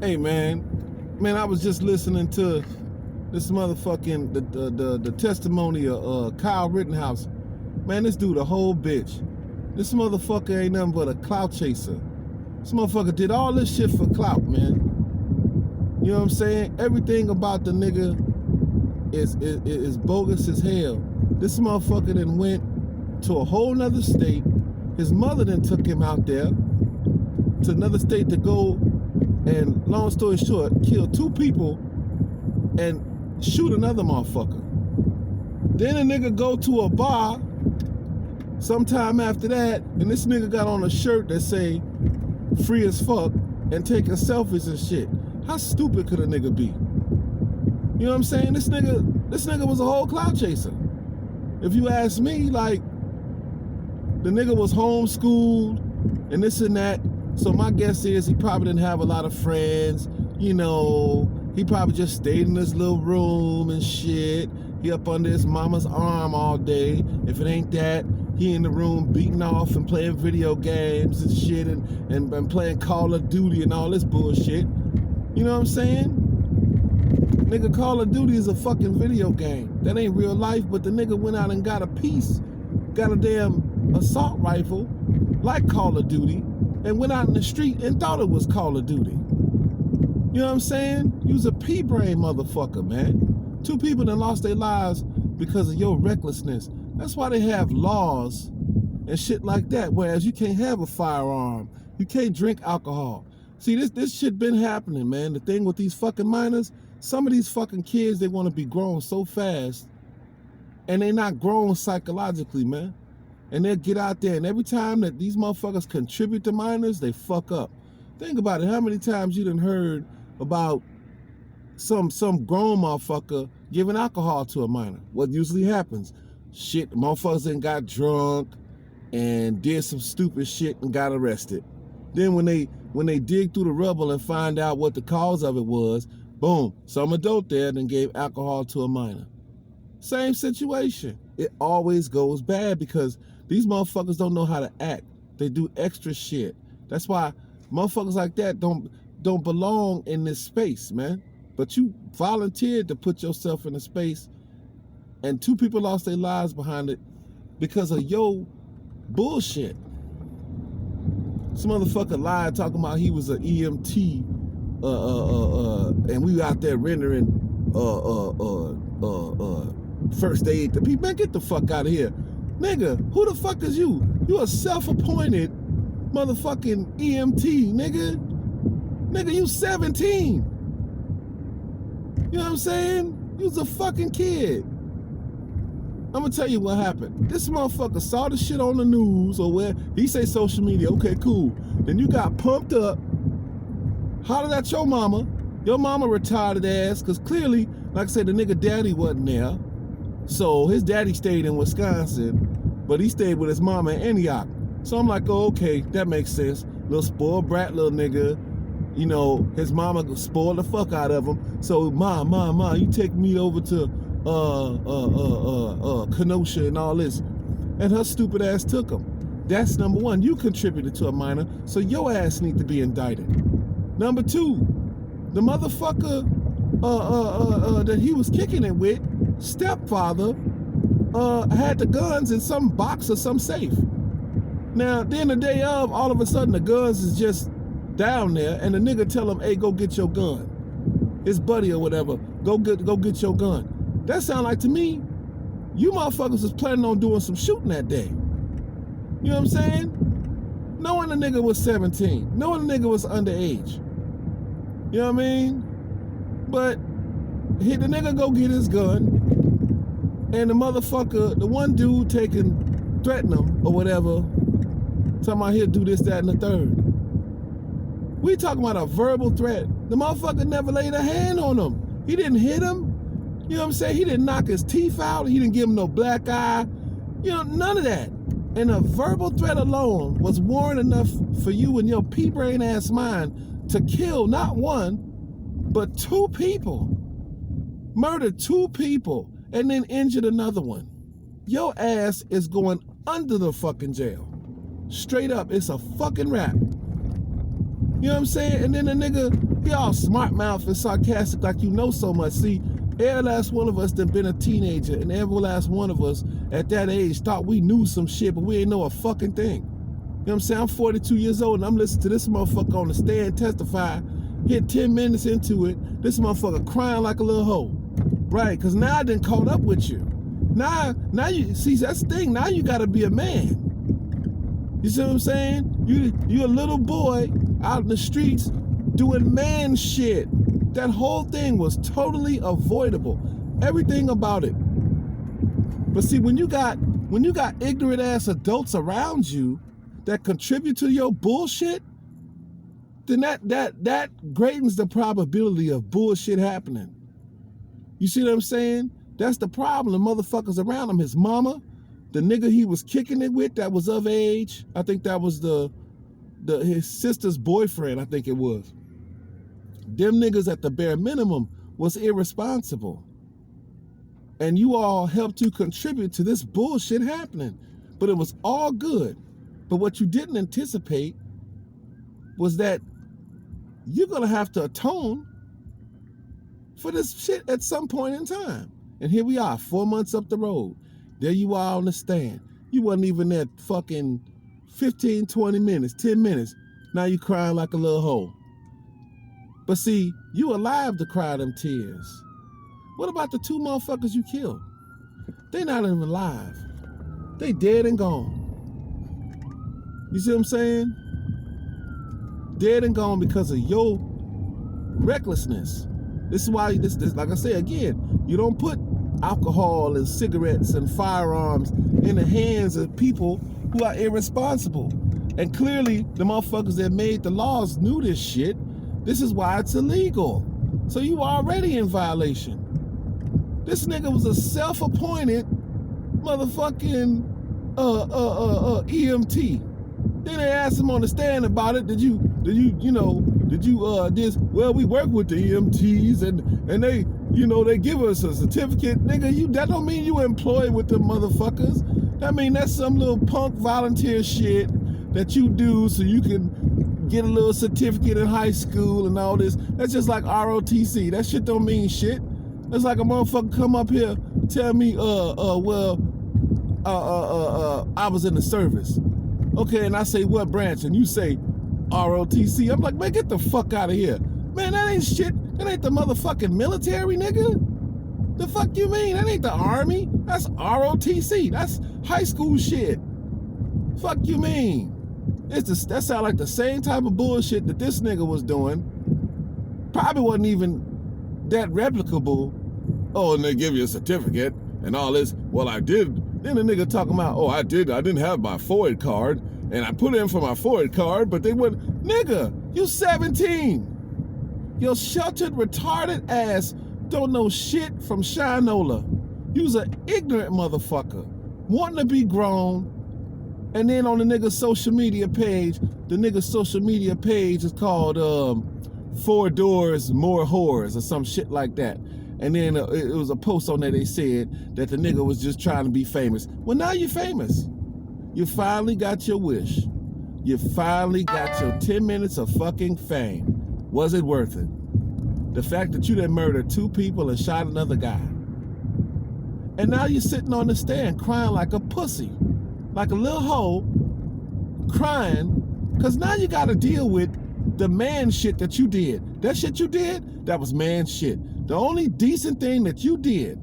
Hey man, I was just listening to this motherfucking the testimony of Kyle Rittenhouse. Man, this dude a whole bitch. This motherfucker ain't nothing but a clout chaser. This motherfucker did all this shit for clout, man. You know what I'm saying? Everything about the nigga is bogus as hell. This motherfucker then went to a whole nother state. His mother then took him out there to another state to go and, long story short, kill 2 people and shoot another motherfucker. Then a nigga go to a bar sometime after that, and this nigga got on a shirt that say free as fuck and taking selfies and shit. How stupid could a nigga be? You know what I'm saying? This nigga was a whole clout chaser. If you ask me, like, the nigga was homeschooled and this and that. So my guess is he probably didn't have a lot of friends. You know, he probably just stayed in this little room and shit. He up under his mama's arm all day. If it ain't that, he in the room beating off and playing video games and shit and playing Call of Duty and all this bullshit. You know what I'm saying? Nigga, Call of Duty is a fucking video game. That ain't real life, but the nigga went out and got a piece. Got a damn assault rifle like Call of Duty and went out in the street and thought it was Call of Duty. You know what I'm saying? You was a pea-brain motherfucker, man. 2 people that lost their lives because of your recklessness. That's why they have laws and shit like that, whereas you can't have a firearm. You can't drink alcohol. See, this shit been happening, man. The thing with these fucking minors, some of these fucking kids, they want to be grown so fast, and they not grown psychologically, man. And they'll get out there, and every time that these motherfuckers contribute to minors, they fuck up. Think about it. How many times you done heard about some grown motherfucker giving alcohol to a minor? What usually happens? Shit, motherfuckers then got drunk and did some stupid shit and got arrested. Then when they dig through the rubble and find out what the cause of it was, boom, some adult there then gave alcohol to a minor. Same situation. It always goes bad because these motherfuckers don't know how to act. They do extra shit. That's why motherfuckers like that don't belong in this space, man. But you volunteered to put yourself in a space, and 2 people lost their lives behind it because of your bullshit. Some motherfucker lied talking about he was an EMT, and we out there rendering first aid to people. Man, get the fuck out of here. Nigga, who the fuck is you? You a self-appointed motherfucking EMT, nigga. Nigga, you 17. You know what I'm saying? You was a fucking kid. I'm gonna tell you what happened. This motherfucker saw the shit on the news or where he say social media. Okay, cool. Then you got pumped up, hollered at your mama. Your mama retarded ass, because clearly, like I said, the nigga daddy wasn't there. So his daddy stayed in Wisconsin, but he stayed with his mama in Antioch. So I'm like, oh, okay, that makes sense. Little spoiled brat little nigga. You know, his mama spoiled the fuck out of him. So, ma, you take me over to Kenosha and all this. And her stupid ass took him. That's number 1. You contributed to a minor, so your ass need to be indicted. Number 2, the motherfucker that he was kicking it with, stepfather, had the guns in some box or some safe. Now, then the day of, all of a sudden the guns is just down there, and the nigga tell him, hey, go get your gun. His buddy or whatever, go get your gun. That sound like to me, you motherfuckers was planning on doing some shooting that day. You know what I'm saying? Knowing the nigga was 17, knowing the nigga was underage. You know what I mean? But the nigga go get his gun, and the motherfucker, the one dude threatening him or whatever, talking about he'll do this, that, and the third. We talking about a verbal threat. The motherfucker never laid a hand on him. He didn't hit him. You know what I'm saying? He didn't knock his teeth out. He didn't give him no black eye. You know, none of that. And a verbal threat alone was warrant enough for you and your pea-brain ass mind to kill not 1, but 2 people. Murdered 2 people and then injured another one. Your ass is going under the fucking jail. Straight up, it's a fucking wrap. You know what I'm saying? And then the nigga Be all smart mouth and sarcastic like you know so much. See, every last one of us that been a teenager, and every last one of us at that age thought we knew some shit, but we ain't know a fucking thing. You know what I'm saying? I'm 42 years old and I'm listening to this motherfucker on the stand testify. Hit 10 minutes into it, this motherfucker crying like a little hoe. Right, because now I done caught up with you. Now you see, that's the thing. Now you gotta be a man. You see what I'm saying? You a little boy out in the streets doing man shit. That whole thing was totally avoidable. Everything about it. But see, when you got ignorant ass adults around you that contribute to your bullshit, then that greatens the probability of bullshit happening. You see what I'm saying? That's the problem. The motherfuckers around him, his mama, the nigga he was kicking it with that was of age. I think that was his sister's boyfriend, I think it was. Them niggas at the bare minimum was irresponsible. And you all helped to contribute to this bullshit happening. But it was all good. But what you didn't anticipate was that you're gonna have to atone for this shit at some point in time. And here we are, 4 months up the road. There you are on the stand. You wasn't even there fucking 15, 20 minutes, 10 minutes. Now you crying like a little hoe. But see, you alive to cry them tears. What about the 2 motherfuckers you killed? They not even alive. They dead and gone. You see what I'm saying? Dead and gone because of your recklessness. This is why, this like I say again, you don't put alcohol and cigarettes and firearms in the hands of people who are irresponsible. And clearly, the motherfuckers that made the laws knew this shit. This is why it's illegal. So you already in violation. This nigga was a self-appointed motherfucking EMT. Then they asked him on the stand about it. Did you this? Well, we work with the EMTs and they, they give us a certificate. Nigga, that don't mean you employed with the motherfuckers. That mean that's some little punk volunteer shit that you do so you can get a little certificate in high school and all this. That's just like ROTC. That shit don't mean shit. That's like a motherfucker come up here, tell me, I was in the service. Okay, and I say, what branch? And you say, ROTC. I'm like, man, get the fuck out of here. Man, that ain't shit. That ain't the motherfucking military, nigga. The fuck you mean? That ain't the army. That's ROTC. That's high school shit. Fuck you mean? That sound like the same type of bullshit that this nigga was doing. Probably wasn't even that replicable. Oh, and they give you a certificate and all this. Well, I did. Then the nigga talking about, oh, I didn't have my FOID card, and I put in for my FOID card, but they wouldn't. Nigga, you 17. Your sheltered, retarded ass don't know shit from Shinola. You's an ignorant motherfucker, wanting to be grown, and then on the nigga's social media page, the nigga's social media page is called 4 Doors, More Whores, or some shit like that. And then it was a post on there, they said that the nigga was just trying to be famous. Well, now you're famous. You finally got your wish. You finally got your 10 minutes of fucking fame. Was it worth it? The fact that you done murdered 2 people and shot another guy. And now you're sitting on the stand crying like a pussy, like a little hoe, crying, because now you got to deal with the man shit that you did. That shit you did, that was man shit. The only decent thing that you did